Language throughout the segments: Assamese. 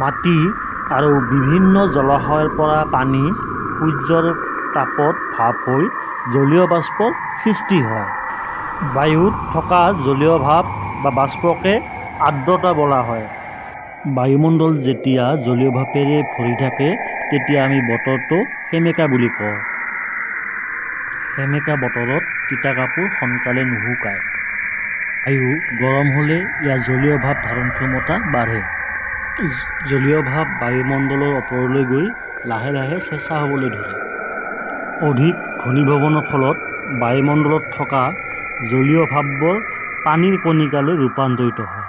মাটি আৰু বিভিন্ন জলাশয়ৰ পৰা পানী সূৰ্যৰ তাপত ভাপ হৈ জলীয় বাষ্পৰ সৃষ্টি হয়। বায়ুত থকা জলীয় ভাপ বা বাষ্পকে আৰ্দ্ৰতা বোলা হয়। বায়ুমণ্ডল যেতিয়া জলীয় ভাপেৰে ভৰি থাকে তেতিয়া আমি বতৰটো সেমেকা বুলি কওঁ। সেমেকা বতৰত তিতা কাপোৰ সোনকালে নুশুকায়। বায়ু গৰম হ'লে ইয়াৰ জলীয় ভাপ ধাৰণ ক্ষমতা বাঢ়ে। জলীয় ভাপ বায়ুমণ্ডলৰ ওপৰলৈ গৈ লাহে লাহে চেঁচা হ'বলৈ ধৰে। অধিক ঘনীভৱনৰ ফলত বায়ুমণ্ডলত থকা জলীয় ভাপবোৰ পানীৰ কণিকালৈ ৰূপান্তৰিত হয়।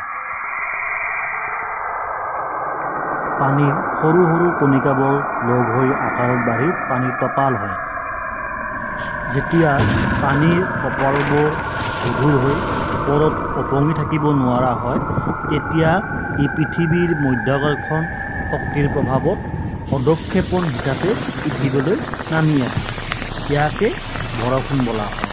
পানীৰ সৰু সৰু কণিকাবোৰ লগ হৈ আকাৰত বাঢ়ি পানীৰ টোপাল হয়। যেতিয়া পানীৰ টোপালবোৰ গধুৰ হৈ ওপৰত উপঙি থাকিব নোৱাৰা হয় তেতিয়া ই পৃথিৱীৰ মাধ্যাকৰ্ষণ শক্তিৰ প্ৰভাৱত অধক্ষেপণ হিচাপে পৃথিৱীলৈ নামি আহে। ইয়াকে বৰষুণ বোলা হয়।